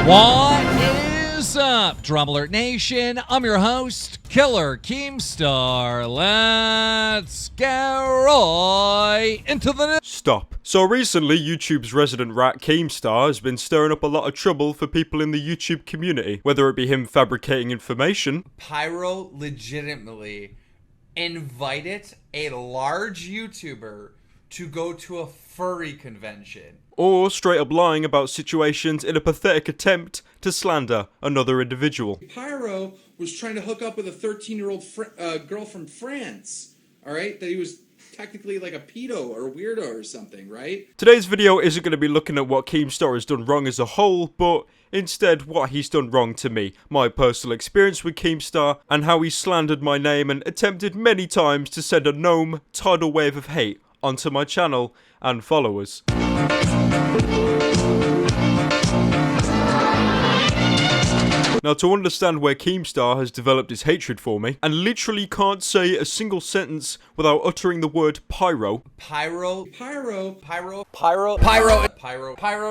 What is up, Drum Alert Nation? I'm your host, Killer Keemstar. Let's get right into the... Stop. So recently, YouTube's resident rat Keemstar has been stirring up a lot of trouble for people in the YouTube community, whether it be him fabricating information. Pyro legitimately invited a large YouTuber to go to a furry convention. Or straight up lying about situations in a pathetic attempt to slander another individual. Pyro was trying to hook up with a 13-year-old girl from France, alright? That he was technically like a pedo or weirdo or something, right? Today's video isn't going to be looking at what Keemstar has done wrong as a whole, but instead what he's done wrong to me, my personal experience with Keemstar, and how he slandered my name and attempted many times to send a gnome tidal wave of hate onto my channel and followers. Now, to understand where Keemstar has developed his hatred for me, and literally can't say a single sentence without uttering the word pyro,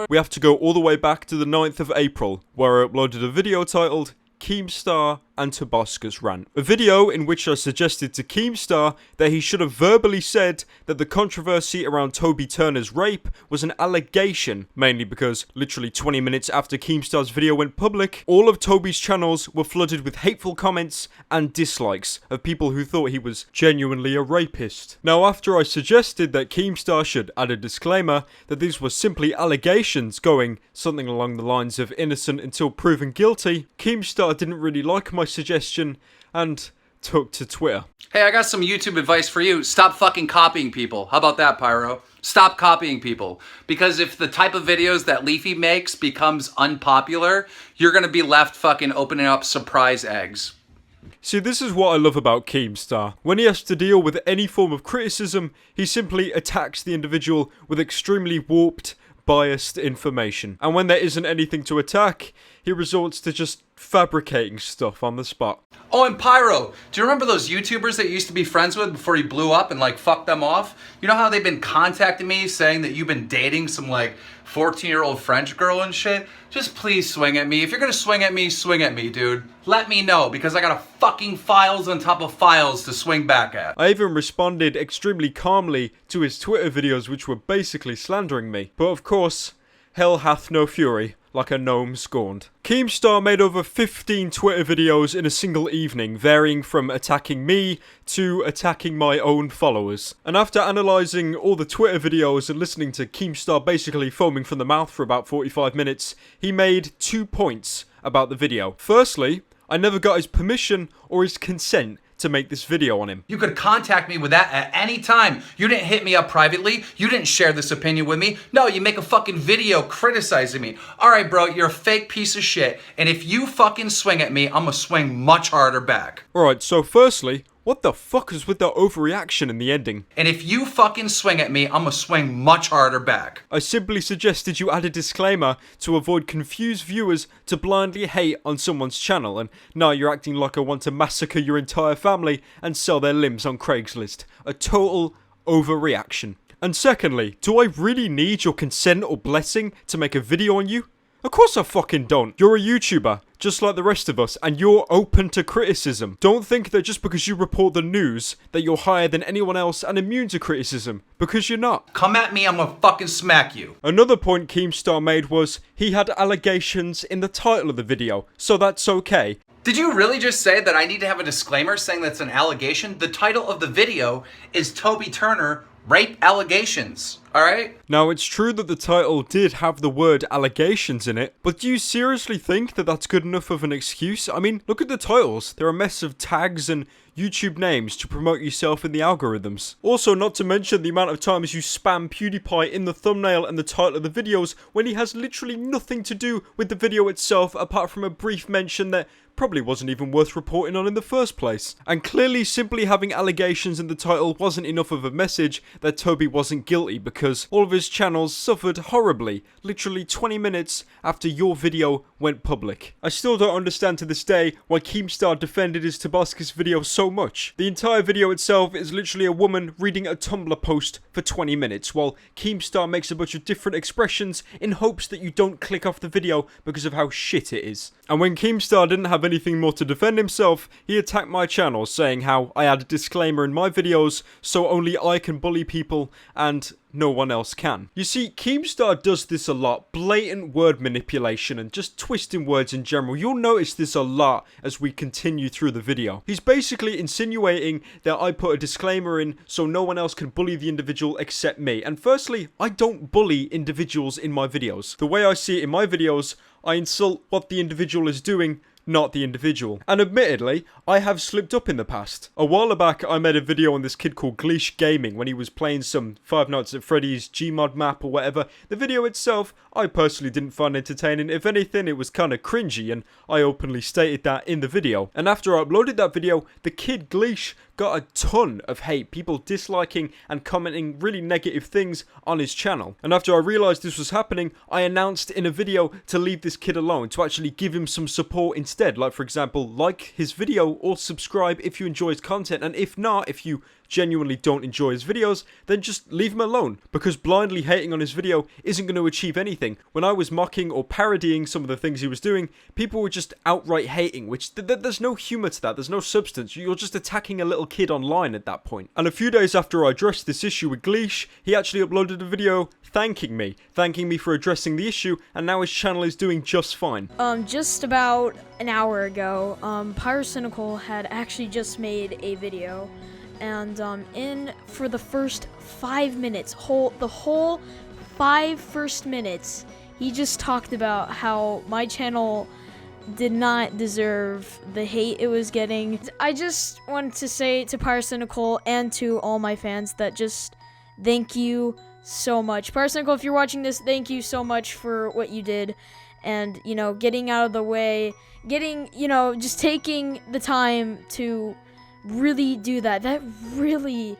we have to go all the way back to the 9th of April, where I uploaded a video titled Keemstar and Tobuscus Rant. A video in which I suggested to Keemstar that he should have verbally said that the controversy around Toby Turner's rape was an allegation, mainly because literally 20 minutes after Keemstar's video went public, all of Toby's channels were flooded with hateful comments and dislikes of people who thought he was genuinely a rapist. Now, after I suggested that Keemstar should add a disclaimer that these were simply allegations going something along the lines of innocent until proven guilty, Keemstar didn't really like my suggestion and took to Twitter. Hey, I got some YouTube advice for you. Stop fucking copying people. How about that, Pyro? Stop copying people. Because if the type of videos that Leafy makes becomes unpopular, you're gonna be left fucking opening up surprise eggs. See, this is what I love about Keemstar. When he has to deal with any form of criticism, he simply attacks the individual with extremely warped, biased information. And when there isn't anything to attack, he resorts to just fabricating stuff on the spot. Oh, and Pyro, do you remember those YouTubers that you used to be friends with before you blew up and like fucked them off? You know how they've been contacting me saying that you've been dating some like 14-year-old French girl and shit? Just please swing at me. If you're gonna swing at me, dude. Let me know, because I got a fucking files on top of files to swing back at. I even responded extremely calmly to his Twitter videos, which were basically slandering me. But of course, hell hath no fury, like a gnome scorned. Keemstar made over 15 Twitter videos in a single evening, varying from attacking me to attacking my own followers. And after analysing all the Twitter videos and listening to Keemstar basically foaming from the mouth for about 45 minutes, he made 2 points about the video. Firstly, I never got his permission or his consent to make this video on him. You could contact me with that at any time. You didn't hit me up privately. You didn't share this opinion with me. No, you make a fucking video criticizing me. All right, bro, you're a fake piece of shit. And if you fucking swing at me, I'm gonna swing much harder back. Alright, so firstly, what the fuck is with the overreaction in the ending? And if you fucking swing at me, I'm gonna swing much harder back. I simply suggested you add a disclaimer to avoid confused viewers to blindly hate on someone's channel, and now you're acting like I want to massacre your entire family and sell their limbs on Craigslist. A total overreaction. And secondly, do I really need your consent or blessing to make a video on you? Of course I fucking don't. You're a YouTuber, just like the rest of us, and you're open to criticism. Don't think that just because you report the news that you're higher than anyone else and immune to criticism, because you're not. Come at me, I'm gonna fucking smack you. Another point Keemstar made was he had allegations in the title of the video, so that's okay. Did you really just say that I need to have a disclaimer saying that's an allegation? The title of the video is Toby Turner Rape Allegations, alright? Now, it's true that the title did have the word allegations in it, but do you seriously think that that's good enough of an excuse? I mean, look at the titles. They're a mess of tags and YouTube names to promote yourself in the algorithms. Also, not to mention the amount of times you spam PewDiePie in the thumbnail and the title of the videos when he has literally nothing to do with the video itself apart from a brief mention that probably wasn't even worth reporting on in the first place. And clearly simply having allegations in the title wasn't enough of a message that Toby wasn't guilty, because because all of his channels suffered horribly, literally 20 minutes after your video went public. I still don't understand to this day why Keemstar defended his Tobuscus video so much. The entire video itself is literally a woman reading a Tumblr post for 20 minutes, while Keemstar makes a bunch of different expressions in hopes that you don't click off the video because of how shit it is. And when Keemstar didn't have anything more to defend himself, he attacked my channel, saying how I had a disclaimer in my videos so only I can bully people and no one else can. You see, Keemstar does this a lot, blatant word manipulation and just twisting words in general. You'll notice this a lot as we continue through the video. He's basically insinuating that I put a disclaimer in so no one else can bully the individual except me. And firstly, I don't bully individuals in my videos. The way I see it in my videos, I insult what the individual is doing, not the individual. And admittedly, I have slipped up in the past. A while back, I made a video on this kid called Gleesh Gaming when he was playing some Five Nights at Freddy's Gmod map or whatever. The video itself, I personally didn't find entertaining. If anything, it was kind of cringy, and I openly stated that in the video. And after I uploaded that video, the kid Gleesh got a ton of hate, people disliking and commenting really negative things on his channel. And after I realized this was happening, I announced in a video to leave this kid alone, to actually give him some support instead. Like, for example, like his video or subscribe if you enjoy his content, and if not, if you genuinely don't enjoy his videos, then just leave him alone, because blindly hating on his video isn't going to achieve anything. When I was mocking or parodying some of the things he was doing, people were just outright hating, which there's no humor to that, there's no substance. You're just attacking a little kid online at that point. And a few days after I addressed this issue with Gleesh, he actually uploaded a video thanking me for addressing the issue, and now his channel is doing just fine. Just about an hour ago, Pyrocynical had actually just made a video, and for the first 5 minutes, the whole 5 first minutes, he just talked about how my channel did not deserve the hate it was getting. I just wanted to say to Pyrocynical and to all my fans that just thank you so much. Pyrocynical, if you're watching this, thank you so much for what you did, and, you know, getting out of the way, just taking the time to really do that. That really,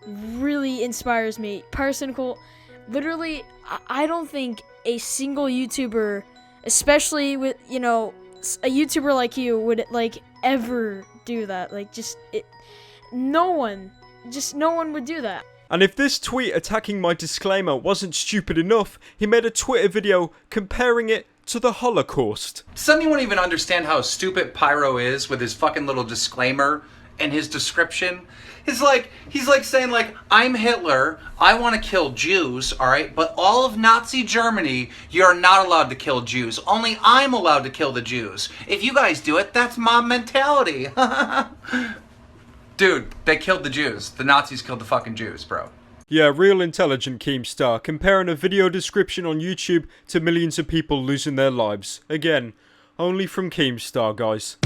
really inspires me. Pyrocynical, literally, I don't think a single YouTuber, especially with, a YouTuber like you, would, ever do that. No one would do that. And if this tweet attacking my disclaimer wasn't stupid enough, he made a Twitter video comparing it to the Holocaust. Does anyone even understand how stupid Pyro is with his fucking little disclaimer and his description? He's like saying, I'm Hitler, I want to kill Jews, alright, but all of Nazi Germany, you're not allowed to kill Jews. Only I'm allowed to kill the Jews. If you guys do it, that's mob mentality. Dude, they killed the Jews. The Nazis killed the fucking Jews, bro. Yeah, real intelligent Keemstar, comparing a video description on YouTube to millions of people losing their lives. Again, only from Keemstar, guys.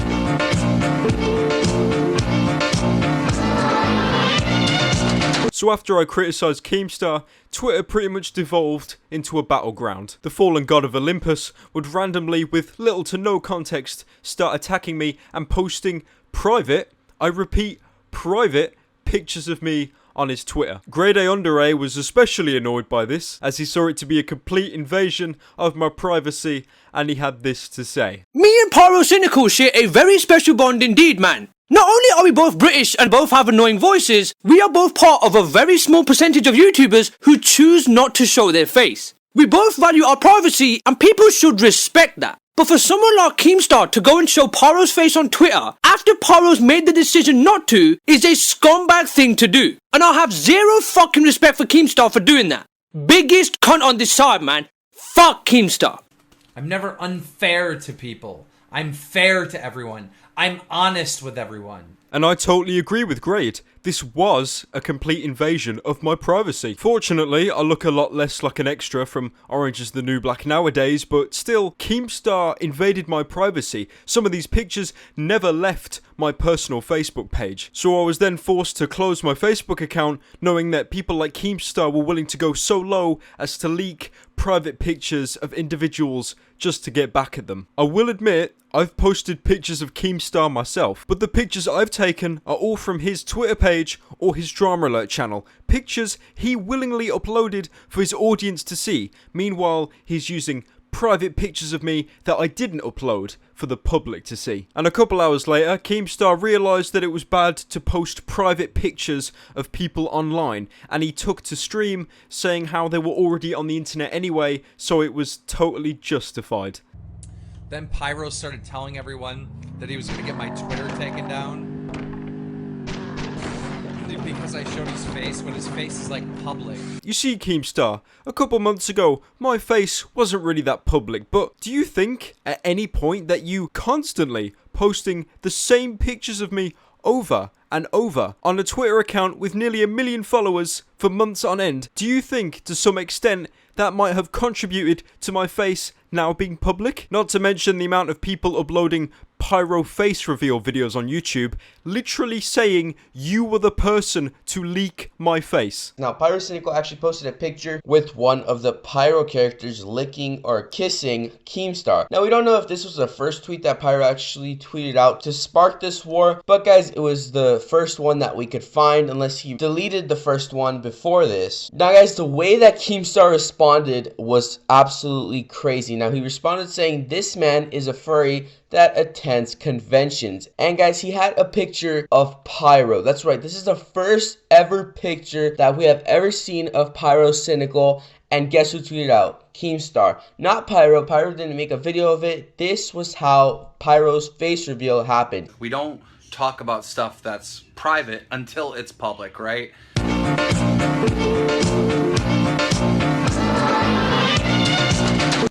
So after I criticised Keemstar, Twitter pretty much devolved into a battleground. The fallen god of Olympus would randomly, with little to no context, start attacking me and posting private, I repeat, private pictures of me on his Twitter. Grade A Under A was especially annoyed by this, as he saw it to be a complete invasion of my privacy, and he had this to say. Me and Pyrocynical share a very special bond indeed, man. Not only are we both British and both have annoying voices, we are both part of a very small percentage of YouTubers who choose not to show their face. We both value our privacy, and people should respect that. But for someone like Keemstar to go and show Pyro's face on Twitter after Pyro's made the decision not to is a scumbag thing to do. And I have zero fucking respect for Keemstar for doing that. Biggest cunt on this side, man. Fuck Keemstar. I'm never unfair to people. I'm fair to everyone. I'm honest with everyone. And I totally agree with Grade. This was a complete invasion of my privacy. Fortunately, I look a lot less like an extra from Orange is the New Black nowadays, but still, Keemstar invaded my privacy. Some of these pictures never left my personal Facebook page. So I was then forced to close my Facebook account, knowing that people like Keemstar were willing to go so low as to leak private pictures of individuals just to get back at them. I will admit, I've posted pictures of Keemstar myself, but the pictures I've taken are all from his Twitter page page or his Drama Alert channel. Pictures he willingly uploaded for his audience to see. Meanwhile, he's using private pictures of me that I didn't upload for the public to see. And a couple hours later, Keemstar realised that it was bad to post private pictures of people online, and he took to stream saying how they were already on the internet anyway, so it was totally justified. Then Pyro started telling everyone that he was going to get my Twitter taken down because I showed his face when his face is like public. You see, Keemstar, a couple months ago, my face wasn't really that public, but do you think at any point that you constantly posting the same pictures of me over and over on a Twitter account with nearly 1 million followers for months on end, do you think to some extent that might have contributed to my face now being public? Not to mention the amount of people uploading Pyro face reveal videos on YouTube, literally saying you were the person to leak my face. Now, Pyrocynical actually posted a picture with one of the Pyro characters licking or kissing Keemstar. Now, we don't know if this was the first tweet that Pyro actually tweeted out to spark this war, but guys, it was the first one that we could find, unless he deleted the first one before this. Now, guys, the way that Keemstar responded was absolutely crazy. Now, he responded saying this man is a furry that attends conventions. And guys, he had a picture of Pyro. That's right, this is the first ever picture that we have ever seen of Pyrocynical. And guess who tweeted out? Keemstar. Not Pyro. Pyro didn't make a video of it. This was how Pyro's face reveal happened. We don't talk about stuff that's private until it's public, right?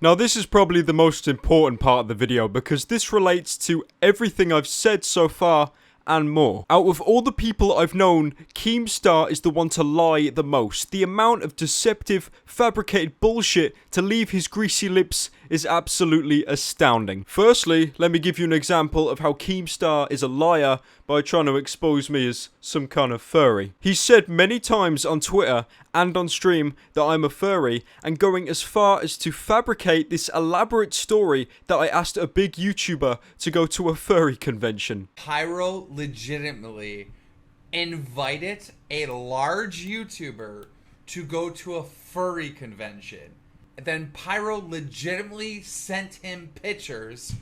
Now this is probably the most important part of the video because this relates to everything I've said so far and more. Out of all the people I've known, Keemstar is the one to lie the most. The amount of deceptive, fabricated bullshit to leave his greasy lips is absolutely astounding. Firstly, let me give you an example of how Keemstar is a liar by trying to expose me as some kind of furry. He's said many times on Twitter and on stream that I'm a furry, and going as far as to fabricate this elaborate story that I asked a big YouTuber to go to a furry convention. Pyro legitimately invited a large YouTuber to go to a furry convention. And then Pyro legitimately sent him pictures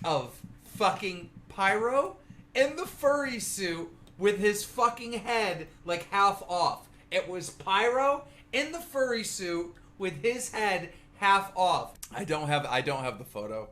of fucking Pyro in the furry suit with his fucking head like half off. It was Pyro in the furry suit with his head half off. I don't have the photo.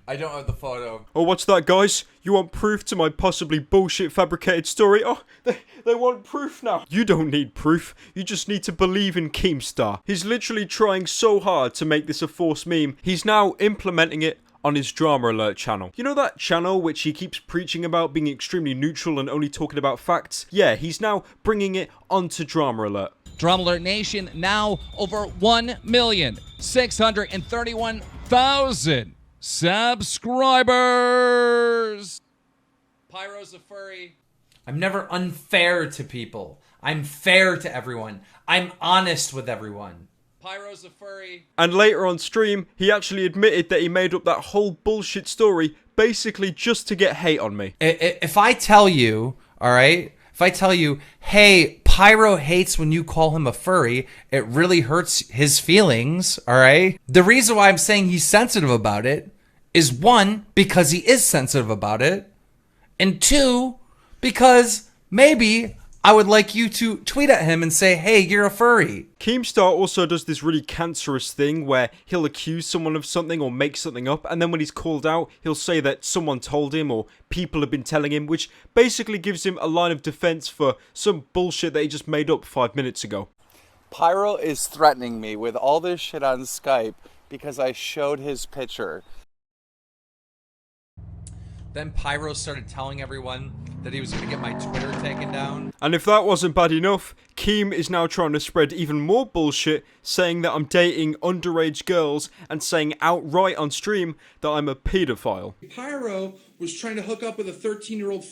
I don't have the photo. Oh, what's that, guys? You want proof to my possibly bullshit fabricated story? Oh, they want proof now. You don't need proof. You just need to believe in Keemstar. He's literally trying so hard to make this a forced meme. He's now implementing it on his Drama Alert channel. You know that channel which he keeps preaching about being extremely neutral and only talking about facts? Yeah, he's now bringing it onto Drama Alert. Drama Alert Nation now over 1,631,000 subscribers. Pyro's a furry. I'm never unfair to people. I'm fair to everyone. I'm honest with everyone. Pyro's a furry. And later on stream, he actually admitted that he made up that whole bullshit story basically just to get hate on me. If I tell you, all right, if I tell you, hey, Pyro hates when you call him a furry, it really hurts his feelings, all right? The reason why I'm saying he's sensitive about it is, one, because he is sensitive about it, and two, because maybe I would like you to tweet at him and say, hey, you're a furry. Keemstar also does this really cancerous thing where he'll accuse someone of something or make something up, and then when he's called out, he'll say that someone told him or people have been telling him, which basically gives him a line of defense for some bullshit that he just made up 5 minutes ago. Pyro is threatening me with all this shit on Skype because I showed his picture. Then Pyro started telling everyone that he was going to get my Twitter taken down. And if that wasn't bad enough, Keem is now trying to spread even more bullshit, saying that I'm dating underage girls and saying outright on stream that I'm a pedophile. Pyro was trying to hook up with a 13-year-old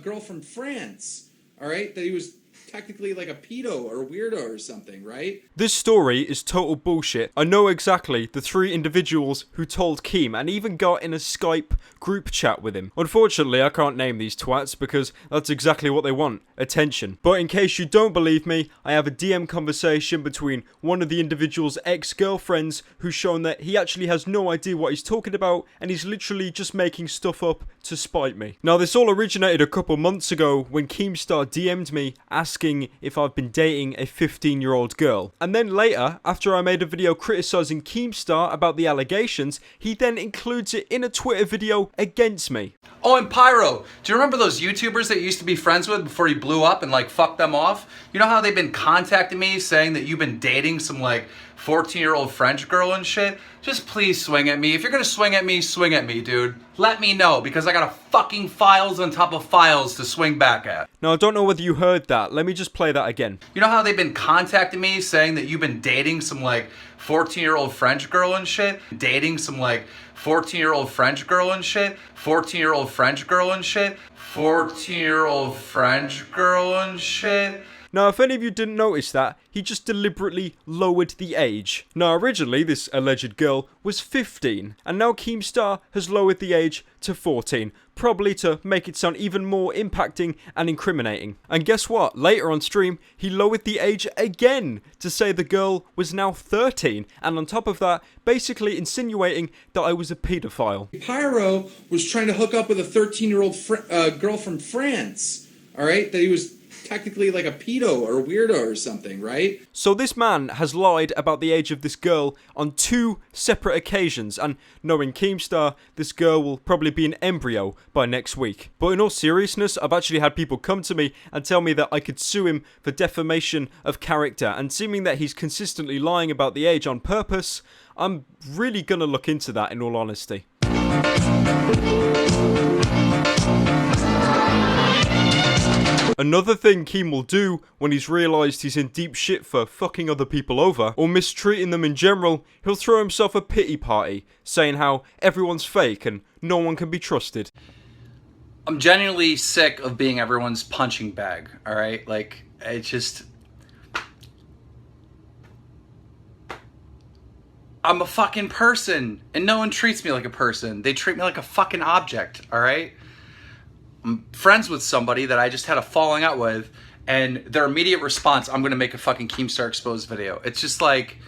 girl from France, all right, that he was technically like a pedo or weirdo or something, right? This story is total bullshit. I know exactly the 3 individuals who told Keem and even got in a Skype group chat with him. Unfortunately, I can't name these twats because that's exactly what they want, attention. But in case you don't believe me, I have a DM conversation between one of the individual's ex-girlfriends who's shown that he actually has no idea what he's talking about and he's literally just making stuff up to spite me. Now, this all originated a couple months ago when Keemstar DM'd me asking if I've been dating a 15-year-old girl. And then later, after I made a video criticizing Keemstar about the allegations, he then includes it in a Twitter video against me. Oh, and Pyro, do you remember those YouTubers that you used to be friends with before you blew up and like fucked them off? You know how they've been contacting me saying that you've been dating some like 14-year-old French girl and shit? Just please swing at me. If you're gonna swing at me, dude. Let me know, because I got a fucking files on top of files to swing back at. Now, I don't know whether you heard that. Let me just play that again. You know how they've been contacting me saying that you've been dating some like 14-year-old French girl and shit? Dating some like 14-year-old French girl and shit? 14-year-old French girl and shit? 14-year-old French girl and shit? Now, if any of you didn't notice that, he just deliberately lowered the age. Now, originally, this alleged girl was 15, and now Keemstar has lowered the age to 14, probably to make it sound even more impacting and incriminating. And guess what? Later on stream, he lowered the age again to say the girl was now 13, and on top of that, basically insinuating that I was a pedophile. Pyro was trying to hook up with a 13-year-old girl from France, all right? That he was technically like a pedo or weirdo or something, right? So this man has lied about the age of this girl on 2 separate occasions, and knowing Keemstar, this girl will probably be an embryo by next week. But in all seriousness, I've actually had people come to me and tell me that I could sue him for defamation of character, and seeming that he's consistently lying about the age on purpose, I'm really gonna look into that in all honesty. Another thing Keem will do when he's realised he's in deep shit for fucking other people over, or mistreating them in general, he'll throw himself a pity party, saying how everyone's fake and no one can be trusted. I'm genuinely sick of being everyone's punching bag, alright? Like, it's just... I'm a fucking person, and no one treats me like a person. They treat me like a fucking object, alright? I'm friends with somebody that I just had a falling out with, and their immediate response, I'm gonna make a fucking Keemstar Exposed video. It's just like,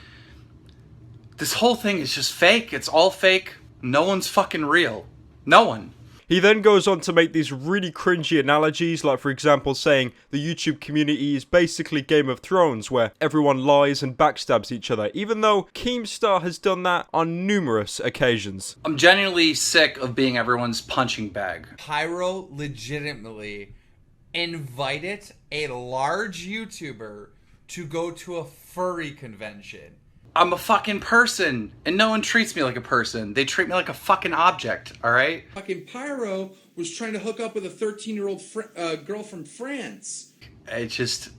this whole thing is just fake. It's all fake. No one's fucking real. No one. He then goes on to make these really cringy analogies, like for example saying the YouTube community is basically Game of Thrones, where everyone lies and backstabs each other, even though Keemstar has done that on numerous occasions. I'm genuinely sick of being everyone's punching bag. Pyro legitimately invited a large YouTuber to go to a furry convention. I'm a fucking person, and no one treats me like a person. They treat me like a fucking object, alright? Fucking Pyro was trying to hook up with a 13-year-old girl from France. It's just...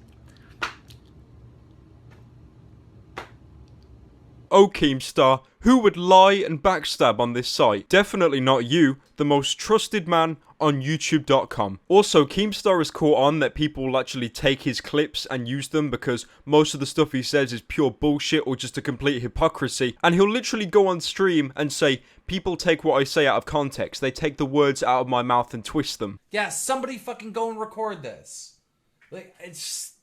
Oh, Keemstar, who would lie and backstab on this site? Definitely not you, the most trusted man on YouTube.com. Also, Keemstar has caught on that people will actually take his clips and use them because most of the stuff he says is pure bullshit or just a complete hypocrisy. And he'll literally go on stream and say, people take what I say out of context. They take the words out of my mouth and twist them. Yeah, somebody fucking go and record this. Like, it's...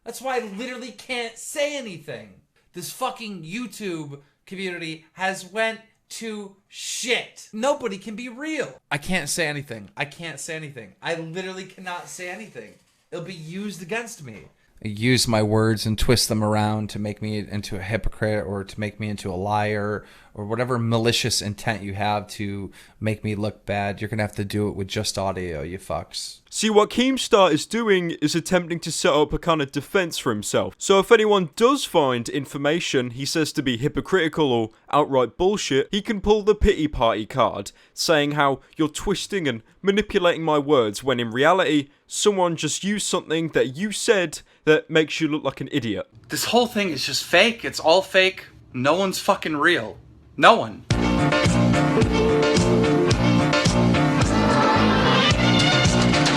That's why I literally can't say anything. This fucking YouTube community has went to shit. Nobody can be real. I can't say anything. I can't say anything. I literally cannot say anything. It'll be used against me. Use my words and twist them around to make me into a hypocrite or to make me into a liar or whatever malicious intent you have to make me look bad. You're going to have to do it with just audio, you fucks. See, what Keemstar is doing is attempting to set up a kind of defense for himself. So if anyone does find information he says to be hypocritical or outright bullshit, he can pull the pity party card, saying how you're twisting and manipulating my words when in reality, someone just used something that you said that makes you look like an idiot. This whole thing is just fake. It's all fake. No one's fucking real. No one.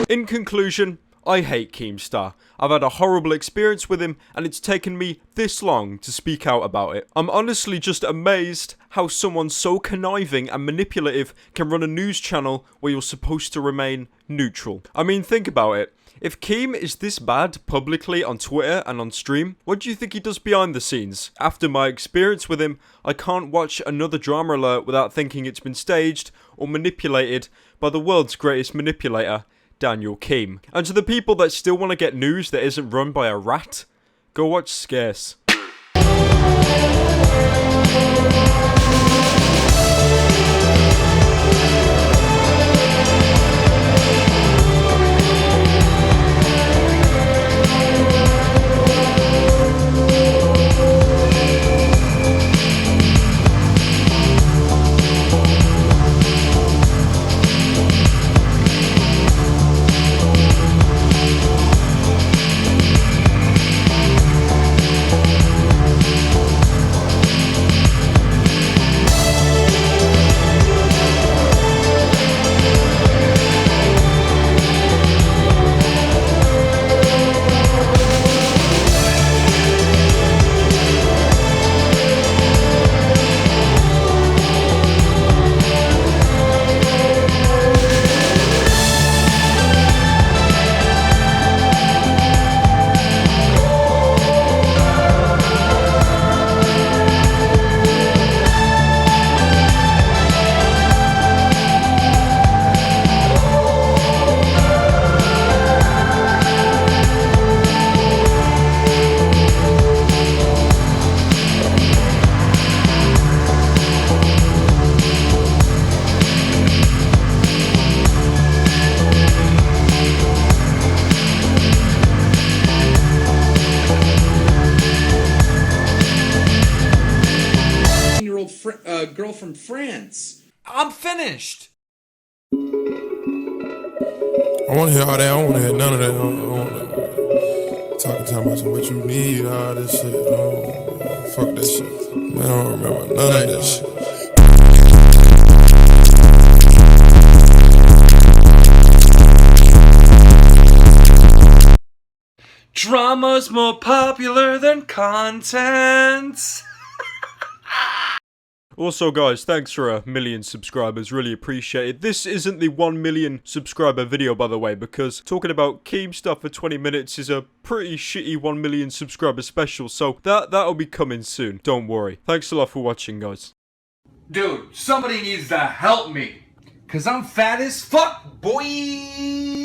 In conclusion, I hate Keemstar. I've had a horrible experience with him, and it's taken me this long to speak out about it. I'm honestly just amazed how someone so conniving and manipulative can run a news channel where you're supposed to remain neutral. I mean, think about it. If Keem is this bad publicly on Twitter and on stream, what do you think he does behind the scenes? After my experience with him, I can't watch another drama alert without thinking it's been staged or manipulated by the world's greatest manipulator, Daniel Keem. And to the people that still want to get news that isn't run by a rat, go watch Scarce. Girl from France. I'm finished. I want to hear all that. I want to hear none of that. I want talking about some what you need, all this shit. Fuck that shit. Man, I don't remember none of that shit. Drama's more popular than content. Also guys, thanks for 1 million subscribers, really appreciate it. This isn't the 1 million subscriber video by the way, because talking about Keemstar for 20 minutes is a pretty shitty 1 million subscriber special, so that'll be coming soon, don't worry. Thanks a lot for watching guys. Dude, somebody needs to help me. Cause I'm fat as fuck, boy.